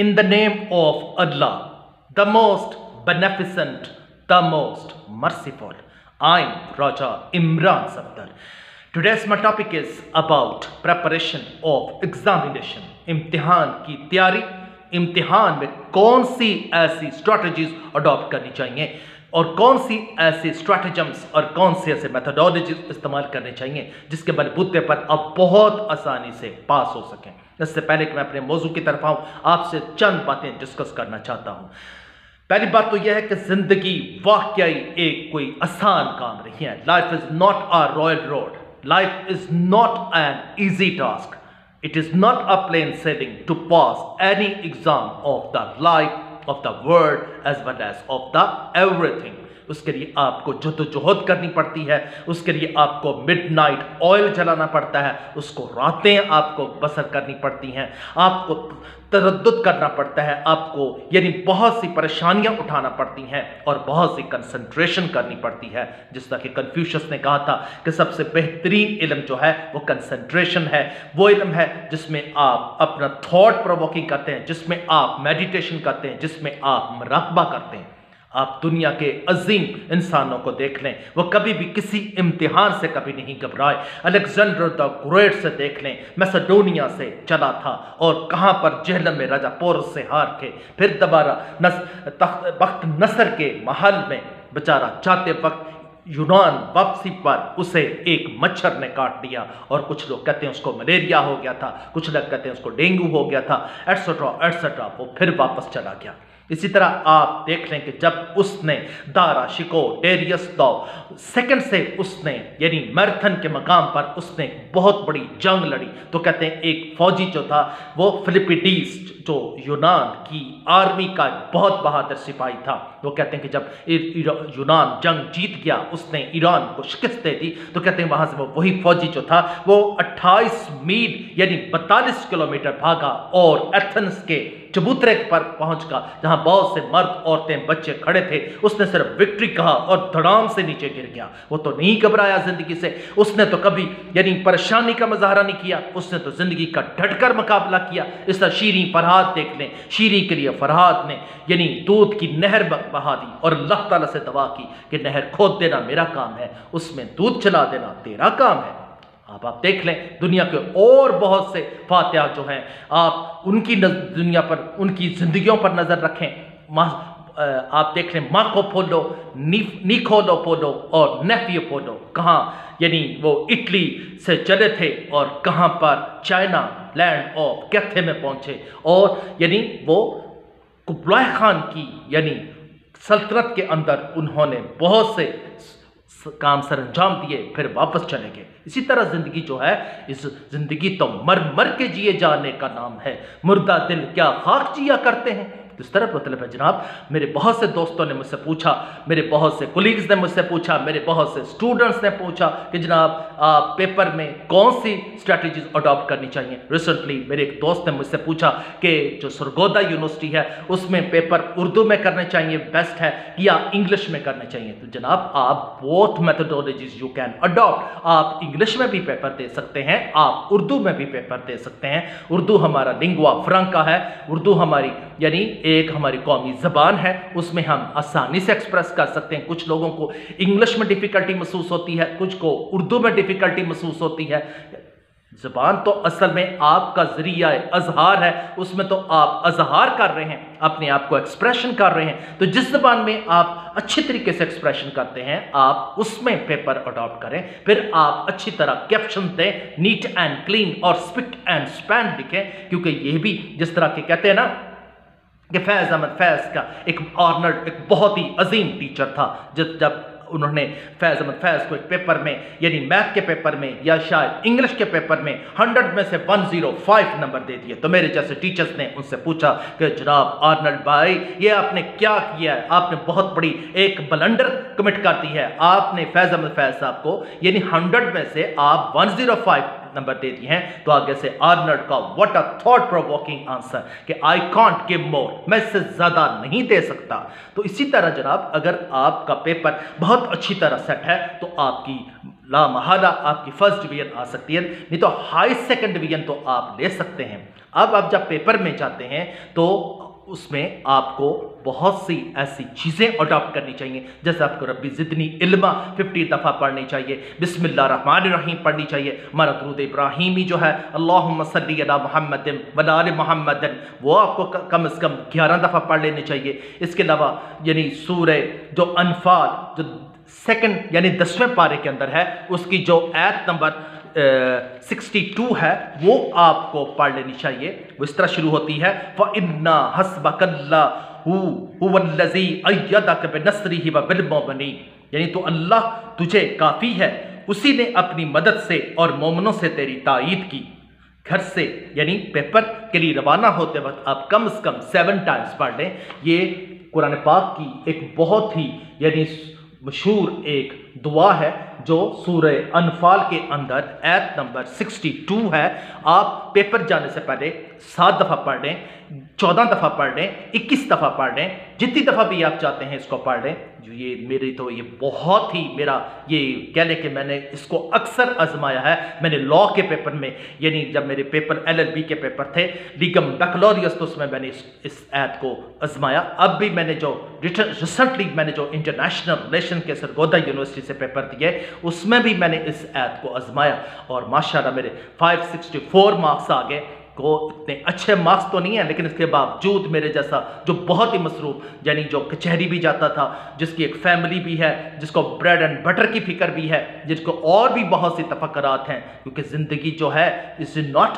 In the name of Allah, the most beneficent, the most merciful. I'm Raja Imran Safdar. Today's my topic is about preparation of examination. इम्तिहान की तैयारी, इम्तिहान में कौन सी ऐसी strategies adopt करनी चाहिए और कौन सी ऐसी स्ट्रैटेजम्स और कौन सी ऐसे मेथोडोलॉजीज इस्तेमाल करने चाहिए जिसके बलबूते पर आप बहुत आसानी से पास हो सकें। इससे पहले कि मैं अपने मौजू की तरफ आऊँ, आपसे चंद बातें डिस्कस करना चाहता हूँ। पहली बात तो यह है कि जिंदगी वाकई एक कोई आसान काम नहीं है। Life is not a royal road, life is not an easy task, it is not a plain sailing to pass any exam of the life, of the world as well as of the everything. उसके लिए आपको जद्दोजहद करनी पड़ती है, उसके लिए आपको मिडनाइट ऑयल जलाना पड़ता है, उसको रातें आपको बसर करनी पड़ती हैं, आपको तरद्दुद करना पड़ता है, आपको यानी बहुत सी परेशानियां उठाना पड़ती हैं और बहुत सी कंसंट्रेशन करनी पड़ती है। जिस तरह कि कन्फ्यूशियस ने कहा था कि सबसे बेहतरीन इल्म जो है वो कंसंट्रेशन है, वो इल्म है जिसमें आप अपना थॉट प्रोवोकिंग करते हैं, जिसमें आप मेडिटेशन करते हैं, जिसमें आप मुराकबा करते हैं। आप दुनिया के अजीम इंसानों को देख लें, वो कभी भी किसी इम्तिहान से कभी नहीं घबराए। अलेक्जेंडर द ग्रेट से देख लें, मैसेडोनिया से चला था और कहाँ पर जेहलम में राजा पोरस से हार के फिर दोबारा बख्त नसर के महल में बेचारा जाते वक्त यूनान वापसी पर उसे एक मच्छर ने काट दिया और कुछ लोग कहते हैं उसको मलेरिया हो गया था, कुछ लोग कहते हैं उसको डेंगू हो गया था, एटसेट्रा एटसेट्रा। वो फिर वापस चला गया। इसी तरह आप देख लें कि जब उसने दारा शिको डेरियस दो सेकंड से उसने यानी मैराथन के मकाम पर उसने बहुत बड़ी जंग लड़ी, तो कहते हैं एक फौजी जो था वो फिलिपिडीस जो यूनान की आर्मी का बहुत बहादुर सिपाही था, वो कहते हैं कि जब यूनान जंग जीत गया, उसने ईरान को शिकस्त दे दी, तो कहते हैं वहां से वो वही फौजी जो था वो 28 मील यानी 42 किलोमीटर भागा और एथेंस के चबूतरे पर पहुंचकर जहां बहुत से मर्द औरतें बच्चे खड़े थे, उसने सिर्फ विक्ट्री कहा और धड़ाम से नीचे गिर गया। वो तो नहीं घबराया जिंदगी से, उसने तो कभी यानी परेशानी का मुजाहरा नहीं किया, उसने तो जिंदगी का डटकर मुकाबला किया। इस तरह शीरी फरहाद देख लें, शीरी के लिए फरहाद ने यानी दूध की नहर बहा दी और अल्लाह ताला से दुआ की कि नहर खोद देना मेरा काम है, उसमें दूध चला देना तेरा काम है। आप देख लें दुनिया के और बहुत से फातिहा जो हैं, आप उनकी दुनिया पर उनकी जिंदगियों पर नजर रखें। आप देख लें मार्को पोलो, निकोलो पोलो और नेफियो पोलो कहाँ यानी वो इटली से चले थे और कहाँ पर चाइना लैंड ऑफ कैथे में पहुंचे और यानी वो कुबलाई खान की यानी सल्तनत के अंदर उन्होंने बहुत से काम सर अंजाम दिए, फिर वापस चले गए। इसी तरह जिंदगी जो है, इस जिंदगी तो मर मर के जिए जाने का नाम है, मुर्दा दिल क्या खाक जिया करते हैं। इस तरह मतलब है जनाब। मेरे बहुत से दोस्तों ने मुझसे पूछा, मेरे बहुत से कोलीग्स ने मुझसे पूछा, मेरे बहुत से स्टूडेंट्स ने पूछा कि जनाब आप पेपर में कौन सी स्ट्रैटेजीज अडॉप्ट करनी चाहिए। रिसेंटली मेरे एक दोस्त ने मुझसे पूछा कि जो सरगोदा यूनिवर्सिटी है उसमें पेपर उर्दू में करने चाहिए बेस्ट है या इंग्लिश में करने चाहिए। तो जनाब आप both methodologies you can adopt. आप इंग्लिश में भी पेपर दे सकते हैं, आप उर्दू में भी पेपर दे सकते हैं। उर्दू हमारा लिंगुआ फ्रैंका है, उर्दू हमारी यानी एक हमारी कौमी ज़बान है, उसमें हम आसानी से एक्सप्रेस कर सकते हैं। कुछ लोगों को इंग्लिश में डिफ़िकल्टी महसूस होती है, कुछ को उर्दू में डिफ़िकल्टी महसूस होती है। ज़बान तो असल में आपका ज़रिया अज़हार है, उसमें तो आप अज़हार कर रहे हैं, अपने आप को एक्सप्रेशन कर रहे हैं। तो जिस ज़बान में आप अच्छी तरीके से एक्सप्रेशन करते हैं आप उसमें पेपर अडॉप्ट करें, फिर आप अच्छी तरह कैप्शन दें, नीट एंड क्लीन और स्पिक एंड स्पैन लिखें। क्योंकि ये भी जिस तरह के कहते हैं ना कि फैज़ अहमद फैज़ का एक आर्नल्ड एक बहुत ही अजीम टीचर था, जब उन्होंने फैज़ अहमद फैज़ को एक पेपर में यानी मैथ के पेपर में या शायद इंग्लिश के पेपर में 100 में से 105 नंबर दे दिए, तो मेरे जैसे टीचर्स ने उनसे पूछा कि जनाब आर्नल्ड भाई ये आपने क्या किया है, आपने बहुत बड़ी एक ब्लंडर कमिट कर दी है। आपने फैज़ अहमद फैज़ साहब को यानी 100 में से आप 105 नंबर दे दिए हैं। तो आगे से आर्नल्ड का what a thought provoking answer कि आई कांट गिव मोर, मैं इससे ज्यादा नहीं दे सकता। तो इसी तरह जनाब अगर आपका पेपर बहुत अच्छी तरह सेट है तो आपकी ला महाला आपकी फर्स्ट डिवीजन आ सकती है, नहीं तो हाई सेकंड डिवीजन तो आप ले सकते हैं। अब आप जब पेपर में जाते हैं तो उसमें आपको बहुत सी ऐसी चीज़ें अडॉप्ट करनी चाहिए, जैसे आपको रब्बी ज़िदनी इल्मा 50 दफ़ा पढ़नी चाहिए, बिस्मिल्लाहिर्रहमानिर्रहीम पढ़नी चाहिए, हमारा दुरूद इब्राहीमी जो है अल्लाहुम्मा सल्ली अला मुहम्मदिन व आले मुहम्मदिन, वो आपको कम से कम 11 दफ़ा पढ़ लेनी चाहिए। इसके अलावा यानी सूरह जो अनफाल जो सेकंड यानी 10वें पारे के अंदर है, उसकी जो आयत नंबर 62 है वो आपको पढ़ लेनी चाहिए। वो इस तरह शुरू होती है, फ़इन्ना हस्बकल्लाहु हुवल्लज़ी अय्यदक बिनस्रिही व बिलमुमिनीन, यानी तो अल्लाह तुझे काफ़ी है, उसी ने अपनी मदद से और मोमिनों से तेरी ताईद की। घर से यानी पेपर के लिए रवाना होते वक्त आप कम से कम 7 टाइम्स पढ़ लें। ये कुरान पाक की एक बहुत ही यानी मशहूर एक दुआ है जो सूरह अनफाल के अंदर आयत नंबर 62 है। आप पेपर जाने से पहले 7 दफ़ा पढ़ लें, 14 दफ़ा पढ़ लें, 21 दफ़ा पढ़ लें, जितनी दफ़ा भी आप चाहते हैं इसको पढ़ लें। जो ये मेरी तो ये बहुत ही मेरा ये कह लें कि मैंने इसको अक्सर आजमाया है। मैंने लॉ के पेपर में यानी जब मेरे पेपर LLB के पेपर थे लीगम बैकलॉरियस, तो उसमें मैंने इस आयत को आजमाया। अब भी मैंने जो रिसेंटली मैंने जो इंटरनेशनल रिलेशन के सरगोदा यूनिवर्सिटी से पेपर दिए उसमें भी मैंने इस आयत को आजमाया और माशाल्लाह मेरे 564 मार्क्स आ गए। को इतने अच्छे मार्क्स तो नहीं है, लेकिन इसके बावजूद मेरे जैसा जो बहुत ही मसरूफ यानी जो कचहरी भी जाता था, जिसकी एक फैमिली भी है, जिसको ब्रेड एंड बटर की फिक्र भी है, जिसको और भी बहुत सी तफक्कुरात हैं, क्योंकि ज़िंदगी जो है is not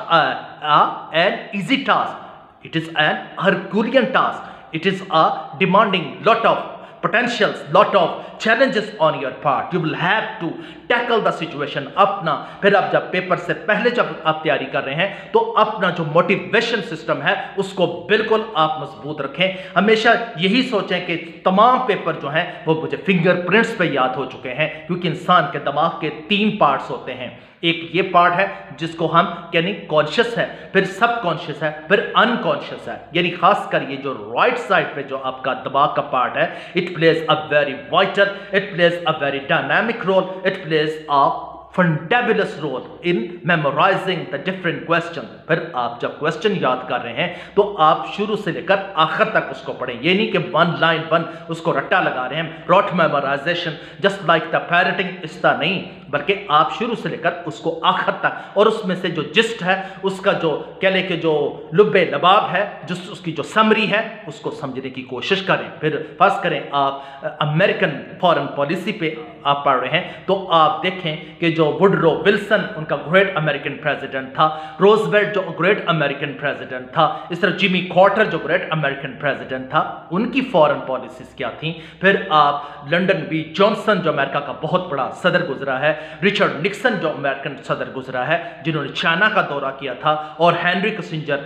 an easy task, it is an herculean task, it is a demanding lot of potentials, lot of challenges on your part. You will have to tackle the situation. अपना फिर आप जब पेपर से पहले जब आप तैयारी कर रहे हैं तो अपना जो मोटिवेशन सिस्टम है उसको बिल्कुल आप मजबूत रखें। हमेशा यही सोचें कि तमाम पेपर जो हैं वो मुझे फिंगरप्रिंट्स पे याद हो चुके हैं, क्योंकि इंसान के दिमाग के 3 पार्ट्स होते हैं। एक ये पार्ट है जिसको हम यानी कॉन्शियस है, फिर सब कॉन्शियस है, फिर अनकॉन्शियस है। यानी खासकर ये जो राइट साइड पे जो आपका दिमाग का पार्ट है, it plays a very vital, it plays a very dynamic role, it plays a fantabulous role in memorising the different question. फिर आप जब क्वेश्चन याद कर रहे हैं तो आप शुरू से लेकर आखिर तक उसको पढ़ें। ये नहीं कि 1 लाइन 1 उसको रट्टा लगा रहे हैं, rote memorisation just like the parroting, इस तरह नहीं, बल्कि आप शुरू से लेकर उसको आखिर तक और उसमें से जो जिस्ट है उसका जो कह ले के जो लुब्बे लबाब है, जिस उसकी जो समरी है उसको समझने की कोशिश करें। फिर फर्ज करें आप अमेरिकन फॉरेन पॉलिसी पे आप पढ़ रहे हैं तो आप देखें कि जो वुडरो विल्सन उनका ग्रेट अमेरिकन प्रेसिडेंट था, रोजवेल्ट जो ग्रेट अमेरिकन प्रेसिडेंट था, इस तरह जिमी कार्टर जो ग्रेट अमेरिकन प्रेसिडेंट था, उनकी फॉरेन पॉलिसीज क्या थी। फिर आप लंदन बी जॉनसन जो अमेरिका का बहुत बड़ा सदर गुजरा है, रिचर्ड निक्सन जो अमेरिकन सदर गुजरा है जिन्होंने चाइना का दौरा किया था, और हेनरी किसिंजर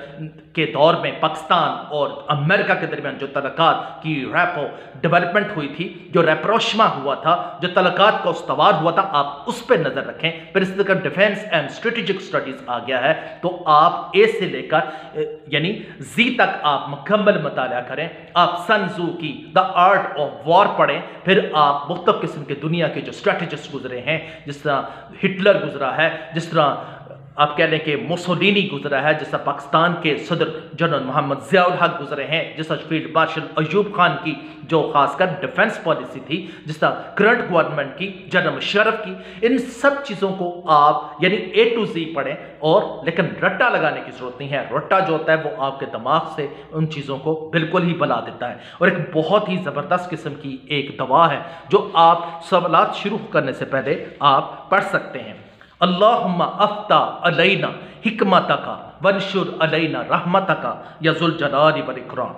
के दौर में पाकिस्तान और अमेरिका के दरमियान जो तलकात की रैपो डेवलपमेंट हुई थी, जो रेप्रोशमा हुआ था, जो तलकात का उस्तवार हुआ था, आप उस पर नजर रखें। फिर इस तरह डिफेंस एंड स्ट्रेटेजिक स्टडीज आ गया है तो आप ए से लेकर यानी जी तक आप मुकम्मल मुताला करें। आप सन तजू की द आर्ट ऑफ वॉर पढ़ें। फिर आप मुख्तलिफ किस्म के दुनिया के जो स्ट्रेटेजिस्ट गुजरे हैं, जिस तरह हिटलर गुजरा है, जिस तरह आप कह लें कि मुसोलिनी गुजरा है, जिस तरह पाकिस्तान के सदर जनरल मोहम्मद ज़ियाउल हक गुजरे हैं, जिस तरह फील्ड मार्शल अयूब खान की जो खासकर डिफेंस पॉलिसी थी, जिस तरह करंट गवर्नमेंट की, जनरल मुशर्रफ की, इन सब चीज़ों को आप यानी A to Z पढ़ें। और लेकिन रट्टा लगाने की जरूरत नहीं है। रट्टा जो होता है वो आपके दिमाग से उन चीज़ों को बिल्कुल ही भुला देता है। और एक बहुत ही ज़बरदस्त किस्म की एक दवा है जो आप सवालात शुरू करने से पहले आप पढ़ सकते हैं। अल्लाहुम्मा अफ्ता अलैना हिकमतका वंशुर अलैना रहमतका या ज़ुल जलाली वल इकराम।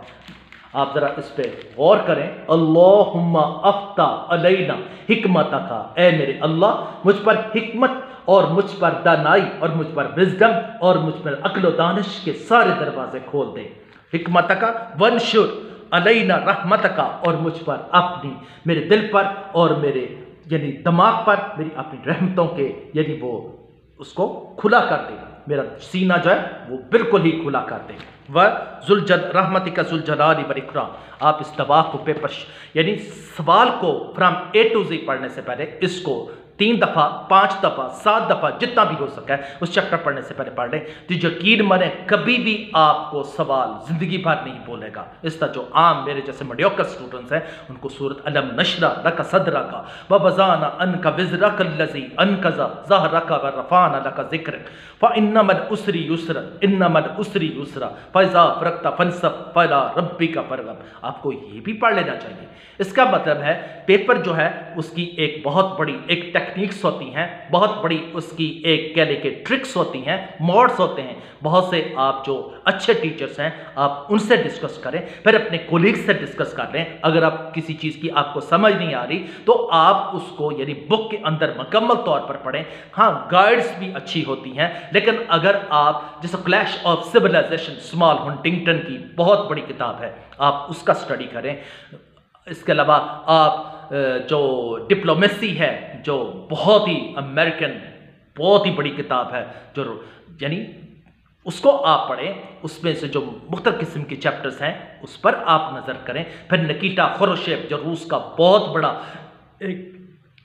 आप ज़रा इस पे गौर करें। अल्लाहुम्मा अफ्ता अलैना हिकमतका, ए मेरे अल्लाह मुझ पर हिकमत और मुझ पर दानाई और मुझ पर विजडम और मुझ पर अक्ल दानिश के सारे दरवाजे खोल दे। हिकमतका वंशुर अलैना रहमतका, और मुझ पर अपनी मेरे दिल पर और मेरे यानी दिमाग पर मेरी अपनी रहमतों के यानी वो उसको खुला कर दे। मेरा सीना जो है वो बिल्कुल ही खुला कर दे। वह ज़ुल रहमतिका ज़ुल जलाली वल इकराम। आप इस दवा को पेपर यानी सवाल को फ्रॉम A to Z पढ़ने से पहले इसको 3 دفعہ 5 دفعہ 7 دفعہ جتنا بھی ہو سکا ہے اس چیپٹر پڑھنے سے پہلے پڑھ لیں تو یقین مانیں کبھی بھی آپ کو سوال زندگی بھر نہیں بولے گا۔ اس طرح جو عام میرے جیسے میڈیوکر سٹوڈنٹس ہیں ان کو سورۃ الم نشرح لک صدرک ووضعنا عنک وزرک الذی انقض ظہرک ورفعنا لک ذکرک فإن العسر یسرا إن العسر یسرا فإذا فرغت فانصب فإلی ربک فارغب۔ آپ کو یہ بھی پڑھ لینا چاہیے۔ اس کا مطلب ہے پیپر جو ہے اس کی ایک بہت بڑی ایک ٹیکنیکس ہوتی ہیں، بہت بڑی اس کی ایک کہہ لیں کہ ٹرکس ہوتی ہیں، موڈز ہوتے ہیں۔ بہت سے آپ جو اچھے ٹیچرز ہیں آپ ان سے ڈسکس کریں، پھر اپنے کولیگز سے ڈسکس کر لیں۔ اگر آپ کسی چیز کی آپ کو سمجھ نہیں آ رہی تو آپ اس کو یعنی بک کے اندر مکمل طور پر پڑھیں۔ ہاں گائیڈز بھی اچھی ہوتی ہیں، لیکن اگر آپ جیسے clash of civilisation Samuel Huntington کی بہت بڑی کتاب ہے، آپ اس کا اسٹڈی کریں۔ اس کے علاوہ آپ جو ڈپلومیسی ہے جو بہت ہی امریکن بہت ہی بڑی کتاب ہے جو یعنی اس کو آپ پڑھیں، اس میں سے جو مختلف قسم کے چیپٹرز ہیں اس پر آپ نظر کریں۔ پھر نکیٹا خروشچیف جو روس کا بہت بڑا ایک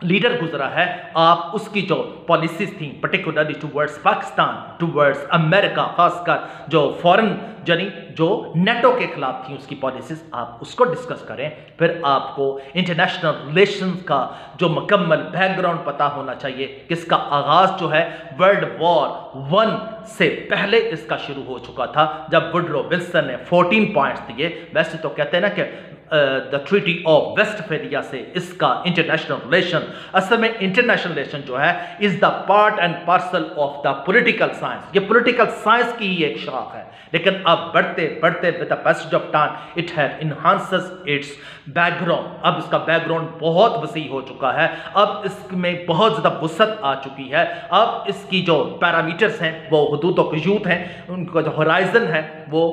لیڈر گزرا ہے، آپ اس کی جو پالیسیز تھیں پرٹیکولرلی ٹوورڈز پاکستان، ٹوورڈز امریکہ، خاص کر جو فورن یعنی جو نیٹو کے خلاف تھیں اس کی پالیسیز، آپ اس کو ڈسکس کریں۔ پھر آپ کو انٹرنیشنل ریلیشنز کا جو مکمل بیک گراؤنڈ پتہ ہونا چاہیے کہ اس کا آغاز جو ہے ورلڈ وار 1 سے پہلے اس کا شروع ہو چکا تھا جب وڈرو ولسن نے 14 پوائنٹس دیے۔ ویسے تو کہتے ہیں نا کہ دا ٹریٹی آف ویسٹ فیلیا سے اس کا انٹرنیشنل ریلیشن، اصل میں انٹرنیشنل ریلیشن جو ہے is the part and parcel of the political science, یہ پولیٹیکل سائنس کی ہی ایک شاخ ہے، لیکن اب بڑھتے بڑھتے with the passage of time it has enhances its background. اب اس کا بیک گراؤنڈ بہت وسیع ہو چکا ہے، اب اس میں بہت زیادہ وسعت آ چکی ہے۔ اب اس کی جو پیرامیٹرز ہیں وہ حدود و قیود ہیں، ان کا جو ہورائزن ہے وہ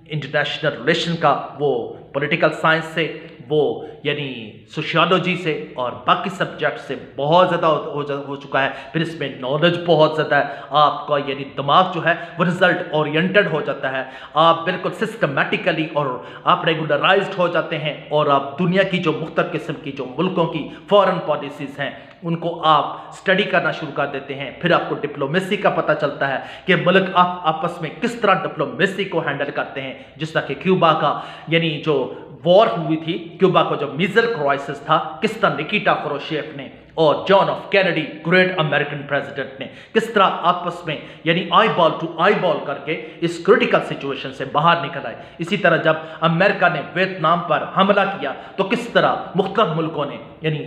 انٹرنیشنل ریلیشن کا، وہ پولیٹیکل سائنس سے، وہ یعنی سوشیالوجی سے اور باقی سبجیکٹ سے بہت زیادہ ہو چکا ہے۔ پھر اس میں نالج بہت زیادہ ہے، آپ کا یعنی دماغ جو ہے وہ رزلٹ اورینٹڈ ہو جاتا ہے، آپ بالکل سسٹمیٹیکلی اور آپ ریگولرائزڈ ہو جاتے ہیں، اور آپ دنیا کی جو مختلف قسم کی جو ملکوں کی فارن پالیسیز ہیں ان کو آپ سٹڈی کرنا شروع کر دیتے ہیں۔ پھر آپ کو ڈپلومیسی کا پتہ چلتا ہے کہ ملک آپس میں کس طرح ڈپلومیسی کو ہینڈل کرتے ہیں، جس طرح کہ کیوبا کا یعنی جو وار ہوئی تھی، کیوبا کا جو میزل کرائسس تھا، کس طرح نکیٹا خروشچیف نے اور John of Kennedy great American president نے کس طرح آپس میں یعنی آئی بال ٹو آئی بال کر کے اس کریٹیکل سچویشن سے باہر نکل آئے۔ اسی طرح جب امریکہ نے ویتنام پر حملہ کیا تو کس طرح مختلف ملکوں نے یعنی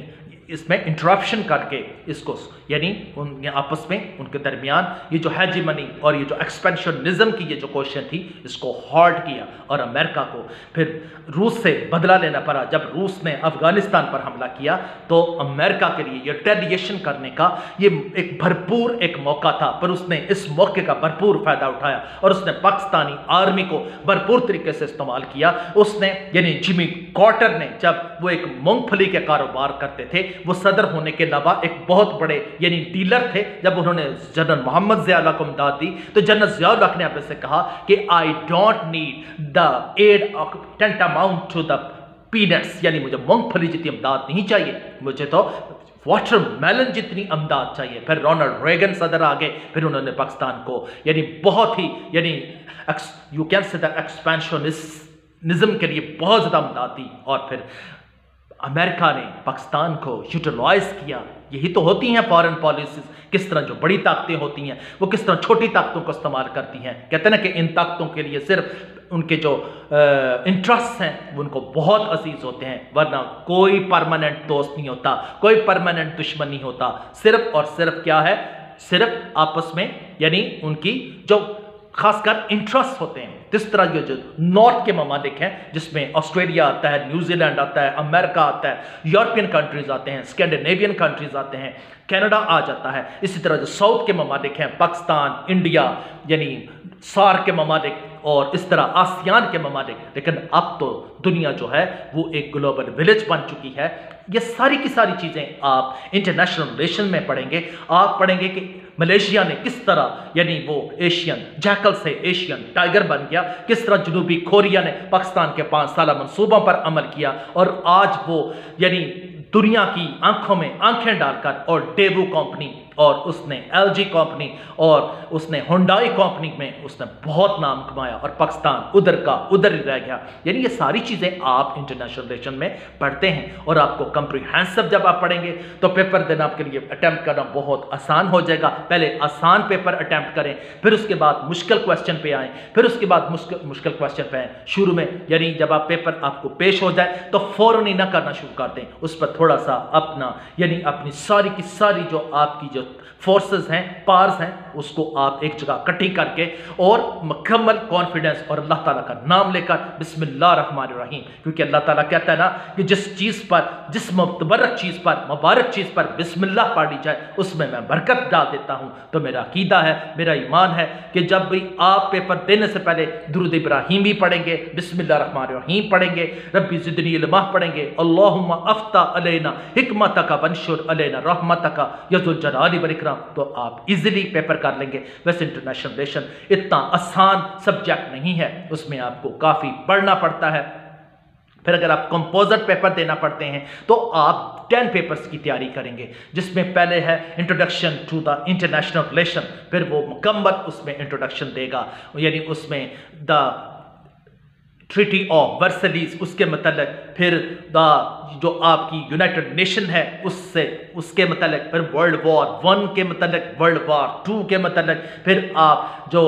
اس میں انٹرپشن کر کے اس کو یعنی ان آپس میں ان کے درمیان یہ جو ہیجیمنی اور یہ جو ایکسپینشنزم کی یہ جو کوششن تھی اس کو ہالٹ کیا، اور امریکہ کو پھر روس سے بدلہ لینا پڑا۔ جب روس نے افغانستان پر حملہ کیا تو امریکہ کے لیے یہ ریٹیلیشن کرنے کا یہ ایک بھرپور ایک موقع تھا، پر اس نے اس موقع کا بھرپور فائدہ اٹھایا اور اس نے پاکستانی آرمی کو بھرپور طریقے سے استعمال کیا۔ اس نے یعنی جمی کارٹر نے جب وہ ایک مونگ پھلی کے کاروبار کرتے تھے، وہ صدر ہونے کے علاوہ ایک بہت بڑے یعنی ڈیلر تھے، جب انہوں نے جنرل محمد ضیاء اللہ کو امداد دی تو جنرل ضیاء اللہ نے اپنے سے کہا کہ I don't need the aid tantamount to the peanuts, یعنی مجھے مونگ پھلی جتنی امداد نہیں چاہیے، مجھے تو واٹر میلن جتنی امداد چاہیے۔ پھر رونلڈ ریگن صدر آگے، پھر انہوں نے پاکستان کو یعنی بہت ہی یعنی you can say that expansionism کے لیے بہت زیادہ امداد دی، اور پھر امریکہ نے پاکستان کو یوٹیلائز کیا۔ یہی تو ہوتی ہیں فارن پالیسیز، کس طرح جو بڑی طاقتیں ہوتی ہیں وہ کس طرح چھوٹی طاقتوں کو استعمال کرتی ہیں۔ کہتے ہیں نا کہ ان طاقتوں کے لیے صرف ان کے جو انٹرسٹ ہیں وہ ان کو بہت عزیز ہوتے ہیں، ورنہ کوئی پرماننٹ دوست نہیں ہوتا، کوئی پرماننٹ دشمن نہیں ہوتا، صرف اور صرف کیا ہے، صرف آپس میں یعنی ان کی جو خاص کر انٹرسٹ ہوتے ہیں۔ جس طرح یہ جو نارتھ کے ممالک ہیں جس میں آسٹریلیا آتا ہے، نیوزی لینڈ آتا ہے، امریکہ آتا ہے، یورپین کنٹریز آتے ہیں، اسکینڈینیوین کنٹریز آتے ہیں، کینیڈا آ جاتا ہے، اسی طرح جو ساؤتھ کے ممالک ہیں پاکستان، انڈیا یعنی سارک کے ممالک، اور اس طرح آسیان کے ممالک۔ لیکن اب تو دنیا جو ہے وہ ایک گلوبل ولیج بن چکی ہے۔ یہ ساری کی ساری چیزیں آپ انٹرنیشنل ریلیشن میں پڑھیں گے۔ آپ پڑھیں گے کہ ملیشیا نے کس طرح یعنی وہ ایشین جیکل سے ایشین ٹائگر بن گیا، کس طرح جنوبی کوریا نے پاکستان کے 5 سالہ منصوبوں پر عمل کیا، اور آج وہ یعنی दुनिया की आंखों में आंखें डालकर और डेवू कंपनी और उसने एलजी कंपनी और उसने हुंडई कंपनी में उसने बहुत नाम कमाया और पाकिस्तान उधर का उधर ही रह गया। यानी ये सारी चीज़ें आप इंटरनेशनल रिलेशन में पढ़ते हैं और आपको कंप्रीहेंसिव जब आप पढ़ेंगे तो पेपर देना आपके लिए अटेम्प्ट करना बहुत आसान हो जाएगा। पहले आसान पेपर अटेम्प्ट करें, फिर उसके बाद मुश्किल क्वेश्चन पे आएँ, फिर उसके बाद मुश्किल क्वेश्चन पे आएँ। शुरू में यानी जब आप पेपर आपको पेश हो जाए तो फौरन ही ना करना शुरू कर दें, उस पर थोड़ा सा अपना यानी अपनी सारी की सारी जो आपकी जो फोर्सेस हैं, पार्स हैं, उसको आप एक जगह इकट्ठी करके और मुकम्मल कॉन्फिडेंस और अल्लाह ताला का नाम लेकर बिस्मिल्लाहिर्रहमानिर्रहीम, क्योंकि अल्लाह ताला कहता है ना कि जिस चीज़ पर, जिस मुबारक चीज़ पर बिस्मिल्लाह पढ़ी जाए उसमें मैं बरकत डाल देता हूँ। तो मेरा अकीदा है, मेरा ईमान है कि जब भी आप पेपर देने से पहले दुरूद इब्राहीम भी पढ़ेंगे, बिस्मिल्लाहिर्रहमानिर्रहीम पढ़ेंगे, रब्बी ज़िदनी इल्मा पढ़ेंगे, अल्लाहुम्मा अफ्ता अलैना हिकमतका वंशुर अलैना रहमतका या ज़ुल जलाली वल इकराम, तो आप इजीली पेपर कर लेंगे। वैसे इंटरनेशनल रिलेशन इतना आसान सब्जेक्ट नहीं है, उसमें आपको काफ़ी पढ़ना पड़ता है। फिर अगर आप कंपोजिट पेपर देना पड़ते हैं तो आप 10 पेपर्स की तैयारी करेंगे, जिसमें पहले है introduction to the international relation, फिर वो मुकम्मल उसमें इंट्रोडक्शन देगा, यानी उसमें द ट्रीटी ऑफ वर्सलीज उसके मतलब, फिर जो आपकी यूनाइटेड नेशन है उसके मतलब, फिर वर्ल्ड वॉर 1 के मतलब, वर्ल्ड वॉर 2 के मतलब, फिर आप जो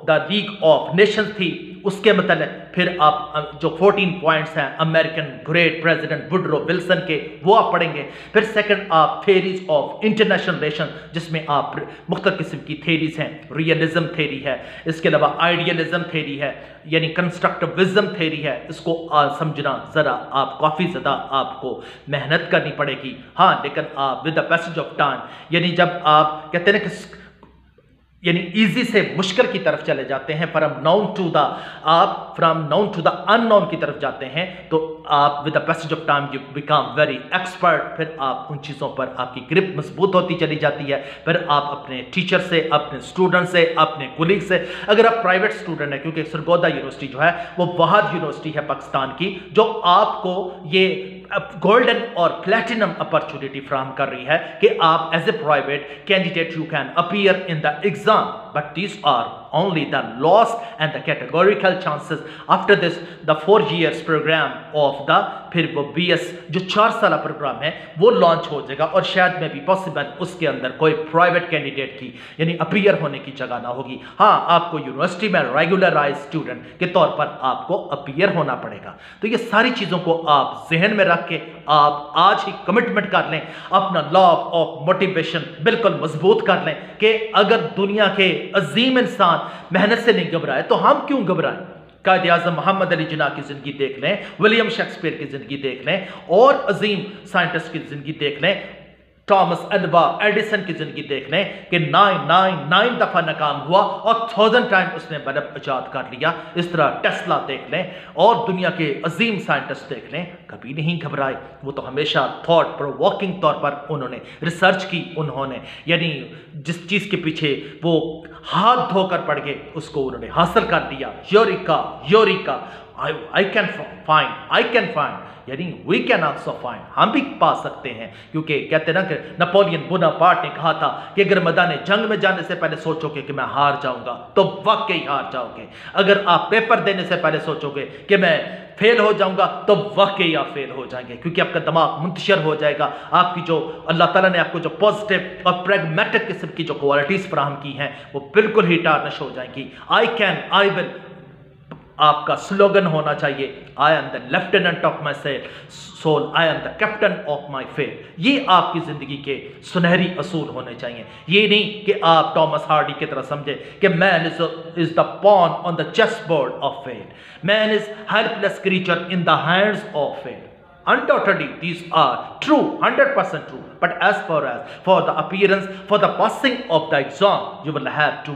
द लीग ऑफ नेशंस थी उसके मतलब, फिर आप जो 14 पॉइंट्स हैं American great president Woodrow Wilson के, वो आप पढ़ेंगे। फिर सेकंड आप थेरीज ऑफ इंटरनेशनल रिलेशन, जिसमें आप मुख्तलिफ किस्म की थेरीज हैं, रियलिज्म थेरी है, इसके अलावा आइडियलिज्म थेरी है, यानी कंस्ट्रक्टिविज्म थेरी है। इसको समझना ज़रा आप काफ़ी ज़्यादा आपको मेहनत करनी पड़ेगी। हाँ, लेकिन आप with the passage of time, यानी जब आप कहते हैं ना कि यानी इजी से मुश्किल की तरफ चले जाते हैं, from known to the unknown की तरफ जाते हैं, तो आप with the passage of time you become very expert. फिर आप उन चीज़ों पर आपकी ग्रिप मजबूत होती चली जाती है। फिर आप अपने टीचर से, अपने स्टूडेंट से, अपने कोलीग से, अगर आप प्राइवेट स्टूडेंट हैं, क्योंकि सरगोदा यूनिवर्सिटी जो है वो वहाद यूनिवर्सिटी है पाकिस्तान की, जो आपको ये गोल्डन और प्लेटिनम अपॉर्चुनिटी फ्राहम कर रही है कि आप as a private candidate you can appear in the exam, but these are only the lost and the categorical chances. After this, the 4 years program of the फिर वो BS जो 4 साल प्रोग्राम है वो लॉन्च हो जाएगा, और शायद में भी पॉसिबल उसके अंदर कोई प्राइवेट कैंडिडेट की यानी अपीयर होने की जगह ना होगी। हाँ, आपको यूनिवर्सिटी में रेगुलराइज स्टूडेंट के तौर पर आपको अपीयर होना पड़ेगा। तो ये सारी चीज़ों को आप जहन में रख के आप आज ही कमिटमेंट कर लें, अपना लॉ ऑफ मोटिवेशन बिल्कुल मजबूत कर लें कि अगर दुनिया के अजीम इंसान मेहनत से नहीं घबराए तो हम क्यों घबराएं। कायद आज़म मोहम्मद अली जिन्ना की ज़िंदगी देख लें, विलियम शेक्सपियर की ज़िंदगी देख लें, और अजीम साइंटिस्ट की ज़िंदगी देख लें, थॉमस अल्वा एडिसन की ज़िंदगी देख लें कि 999 दफ़ा नाकाम हुआ और 1000 टाइम उसने बल्ब इजाद कर लिया। इस तरह टेस्ला देख लें और दुनिया के अजीम साइंटिस्ट देख लें, कभी नहीं घबराए। वो तो हमेशा थॉट प्रोवोकिंग तौर पर उन्होंने रिसर्च की, उन्होंने यानी जिस चीज़ के पीछे वो हाथ धोकर पड़ गए उसको उन्होंने हासिल कर लिया। यूरिका आई कैन फाइंड यानी वी कैन ऑल्सो फाइंड, हम भी पा सकते हैं। क्योंकि कहते हैं ना कि नेपोलियन बोनापार्ट ने कहा था कि अगर मैदान जंग में जाने से पहले सोचोगे कि मैं हार जाऊंगा तो वाकई हार जाओगे। अगर आप पेपर देने से पहले सोचोगे कि मैं फेल हो जाऊंगा तो वाकई आप फेल हो जाएंगे, क्योंकि आपका दिमाग मुंतशिर हो जाएगा। आपकी जो अल्लाह ताला ने आपको जो पॉजिटिव और प्रेगमेटिक किस्म की जो क्वालिटीज़ फराहम की हैं वो बिल्कुल ही टारनिश हो जाएंगी। आई विल आपका स्लोगन होना चाहिए, I am the lieutenant of my soul, I am the captain of my faith. ये आपकी जिंदगी के सुनहरी असूल होने चाहिए। ये नहीं कि आप टॉमस हार्डी की तरह समझे कि man is the pawn on the chess board of faith, man is helpless creature in the hands of faith. Undoubtedly, these are true, 100% true. But as far as for the appearance, for the passing of the exam, you will have to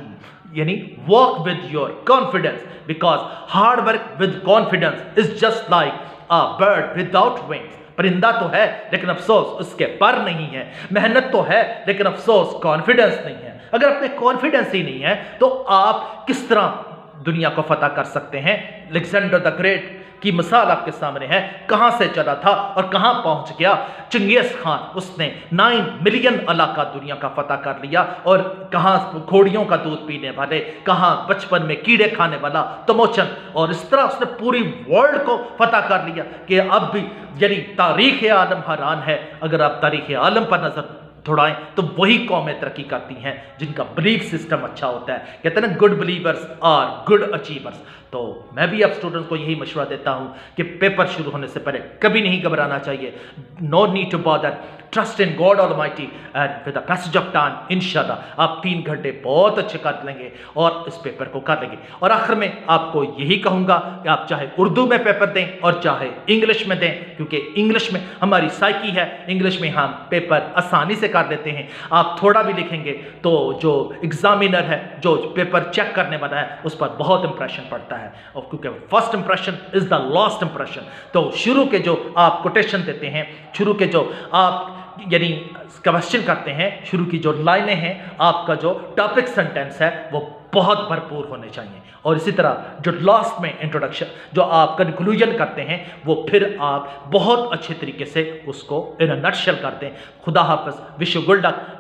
work with your confidence, because hard work with confidence is just like a bird without wings. परिंदा तो है लेकिन अफसोस उसके पर नहीं है, मेहनत तो है लेकिन अफसोस कॉन्फिडेंस नहीं है। अगर अपने कॉन्फिडेंस ही नहीं है तो आप किस तरह दुनिया को फतह कर सकते हैं। अलेक्जेंडर द ग्रेट की मिसाल आपके सामने है, कहां से चला था और कहां पहुंच गया। चंगेज खान, उसने 9 मिलियन इलाका दुनिया का फतह कर लिया, और कहां घोड़ियों का दूध पीने वाले, कहां बचपन में कीड़े खाने वाला तमोचन, और इस तरह उसने पूरी वर्ल्ड को फतह कर लिया कि अब भी यानी तारीख आलम हैरान है। अगर आप तारीख आलम पर नजर थोड़ाएं तो वही कौमें तरक्की करती हैं जिनका बिलीफ सिस्टम अच्छा होता है। कहते हैं ना, good believers are good achievers. तो मैं भी अब स्टूडेंट्स को यही मशवरा देता हूं कि पेपर शुरू होने से पहले कभी नहीं घबराना चाहिए। No need to bother, trust in God almighty and with the passage of time इंशाल्लाह आप 3 घंटे बहुत अच्छे कर लेंगे और इस पेपर को कर लेंगे। और आखिर में आपको यही कहूंगा कि आप चाहे उर्दू में पेपर दें और चाहे इंग्लिश में दें, क्योंकि इंग्लिश में हमारी साइकी है, इंग्लिश में हम पेपर आसानी से कर देते हैं। आप थोड़ा भी लिखेंगे तो जो एग्जामिनर है, जो पेपर चेक करने वाला है, उस पर बहुत इंप्रेशन पड़ता है, और क्योंकि first impression is the last impression. तो शुरू के जो आप कोटेशन देते हैं, शुरू के जो आप यानी क्वेश्चन करते हैं, शुरू की जो लाइनें हैं, आपका जो टॉपिक सेंटेंस है वो बहुत भरपूर होने चाहिए। और इसी तरह जो लास्ट में इंट्रोडक्शन, जो आप कंक्लूजन करते हैं, वो फिर आप बहुत अच्छे तरीके से उसको इन अ नटशेल करते हैं। खुदा हाफिज, विश यू गुड लक।